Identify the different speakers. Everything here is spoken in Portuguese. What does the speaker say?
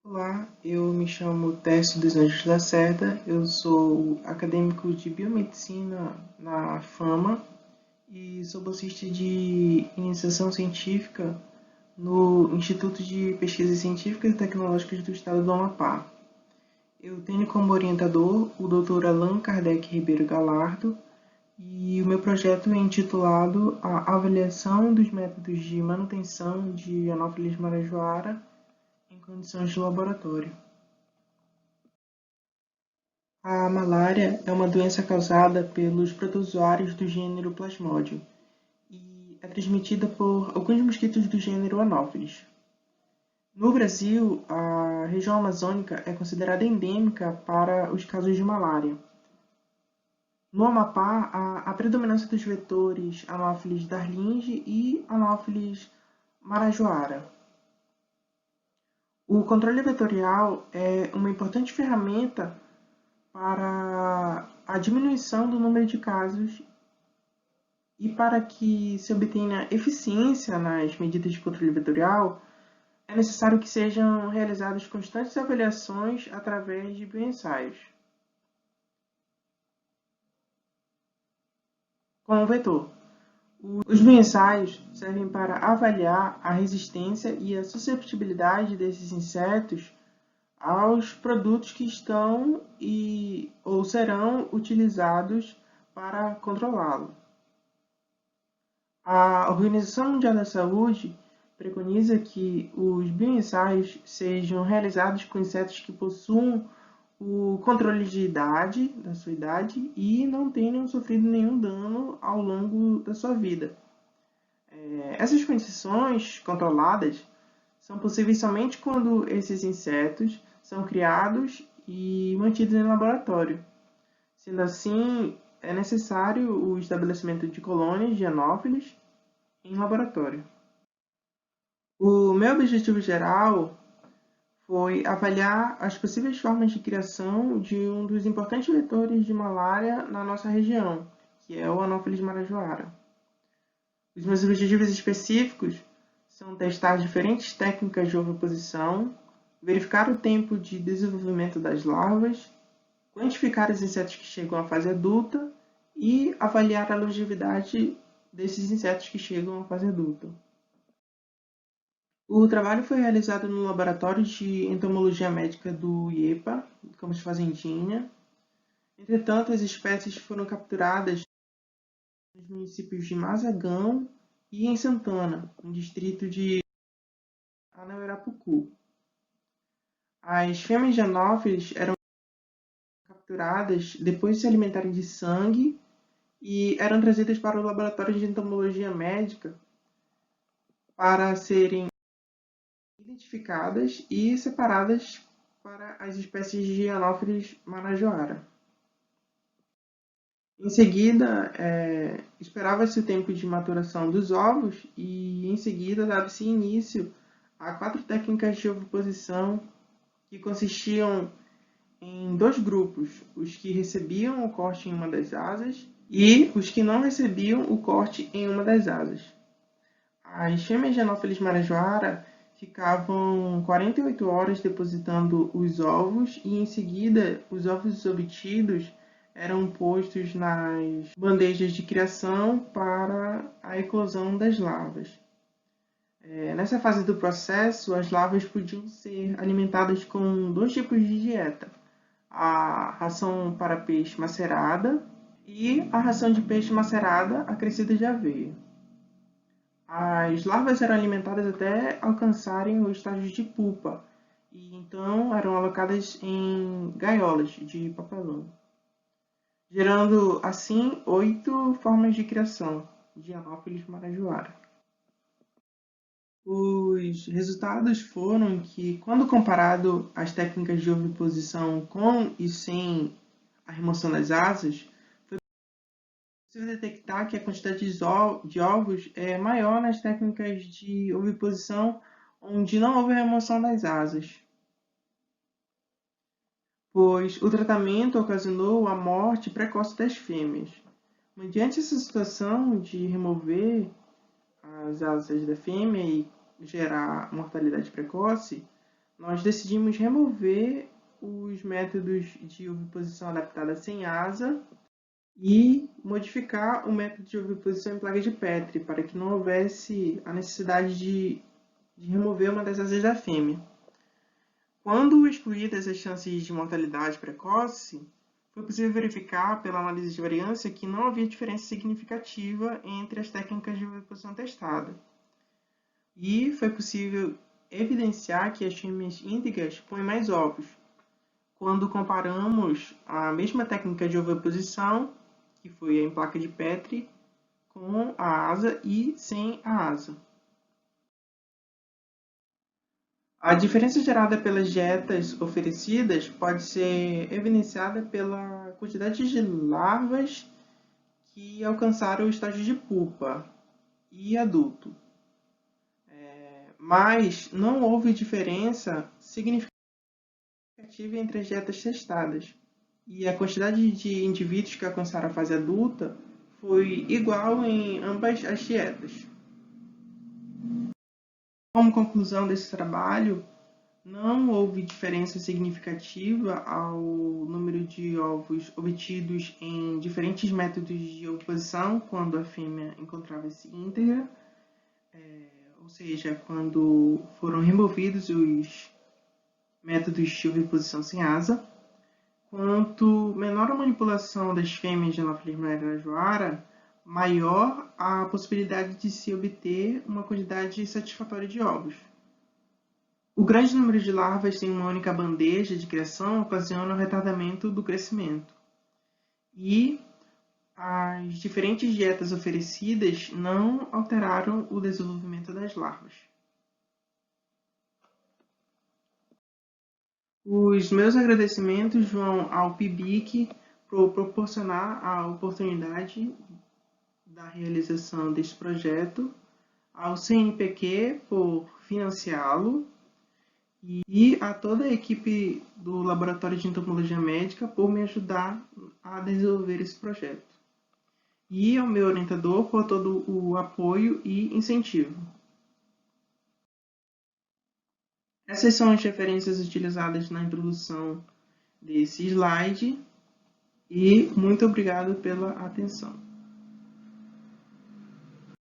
Speaker 1: Olá, eu me chamo Tércio dos Anjos Lacerda, eu sou acadêmico de biomedicina na FAMA e sou bolsista de iniciação científica no Instituto de Pesquisas Científicas e Tecnológicas do Estado do Amapá. Eu tenho como orientador o Dr. Allan Kardec Ribeiro Galardo e o meu projeto é intitulado A Avaliação dos Métodos de Manutenção de Anopheles marajoara em condições de laboratório. A malária é uma doença causada pelos protozoários do gênero Plasmodium e é transmitida por alguns mosquitos do gênero Anopheles. No Brasil, a região amazônica é considerada endêmica para os casos de malária. No Amapá, há a predominância dos vetores Anopheles darlingi e Anopheles marajoara. O controle vetorial é uma importante ferramenta para a diminuição do número de casos e para que se obtenha eficiência nas medidas de controle vetorial, é necessário que sejam realizadas constantes avaliações através de bioensaios. Com o vetor, os bioensaios servem para avaliar a resistência e a susceptibilidade desses insetos aos produtos que estão ou serão utilizados para controlá-lo. A Organização Mundial da Saúde preconiza que os bioensaios sejam realizados com insetos que possuam o controle de idade, da sua idade, e não tenham sofrido nenhum dano ao longo da sua vida. Essas condições controladas são possíveis somente quando esses insetos são criados e mantidos em laboratório. Sendo assim, é necessário o estabelecimento de colônias de anófilis em laboratório. O meu objetivo geral foi avaliar as possíveis formas de criação de um dos importantes vetores de malária na nossa região, que é o Anopheles marajoara. Os meus objetivos específicos são testar diferentes técnicas de oviposição, verificar o tempo de desenvolvimento das larvas, quantificar os insetos que chegam à fase adulta e avaliar a longevidade desses insetos que chegam à fase adulta. O trabalho foi realizado no Laboratório de Entomologia Médica do IEPA, do campus Fazendinha. Entretanto, as espécies foram capturadas nos municípios de Mazagão e em Santana, no distrito de Anauerapucu. As fêmeas de anófeles eram capturadas depois de se alimentarem de sangue e eram trazidas para o Laboratório de Entomologia Médica para serem identificadas e separadas para as espécies de Anopheles marajoara. Em seguida, esperava-se o tempo de maturação dos ovos e, em seguida, dava-se início a 4 técnicas de oviposição que consistiam em 2 grupos, os que recebiam o corte em uma das asas e os que não recebiam o corte em uma das asas. As fêmeas de Anopheles marajoara ficavam 48 horas depositando os ovos e, em seguida, os ovos obtidos eram postos nas bandejas de criação para a eclosão das larvas. Nessa fase do processo, as larvas podiam ser alimentadas com 2 tipos de dieta: a ração para peixe macerada e a ração de peixe macerada acrescida de aveia. As larvas eram alimentadas até alcançarem o estágio de pupa e então eram alocadas em gaiolas de papelão, gerando assim 8 formas de criação de Anopheles marajoara. Os resultados foram que, quando comparado as técnicas de oviposição com e sem a remoção das asas, foi possível detectar que a quantidade de ovos é maior nas técnicas de oviposição onde não houve remoção das asas, pois o tratamento ocasionou a morte precoce das fêmeas. Mediante essa situação de remover as asas da fêmea e gerar mortalidade precoce, nós decidimos remover os métodos de oviposição adaptada sem asa e modificar o método de oviposição em placa de Petri, para que não houvesse a necessidade de remover uma das asas da fêmea. Quando excluídas as chances de mortalidade precoce, foi possível verificar, pela análise de variância, que não havia diferença significativa entre as técnicas de oviposição testada. E foi possível evidenciar que as fêmeas íntegras põem mais ovos, quando comparamos a mesma técnica de oviposição, que foi em placa de Petri, com a asa e sem a asa. A diferença gerada pelas dietas oferecidas pode ser evidenciada pela quantidade de larvas que alcançaram o estágio de pupa e adulto. Mas não houve diferença significativa entre as dietas testadas. E a quantidade de indivíduos que alcançaram a fase adulta foi igual em ambas as dietas. Como conclusão desse trabalho, não houve diferença significativa ao número de ovos obtidos em diferentes métodos de oviposição quando a fêmea encontrava-se íntegra, ou seja, quando foram removidos os métodos de oviposição sem asa. Quanto menor a manipulação das fêmeas de Anopheles mararajoara, maior a possibilidade de se obter uma quantidade satisfatória de ovos. O grande número de larvas em uma única bandeja de criação ocasiona o retardamento do crescimento. E as diferentes dietas oferecidas não alteraram o desenvolvimento das larvas. Os meus agradecimentos vão ao PIBIC por proporcionar a oportunidade da realização deste projeto, ao CNPq por financiá-lo e a toda a equipe do Laboratório de Entomologia Médica por me ajudar a desenvolver esse projeto. E ao meu orientador por todo o apoio e incentivo. Essas são as referências utilizadas na introdução desse slide e muito obrigado pela atenção.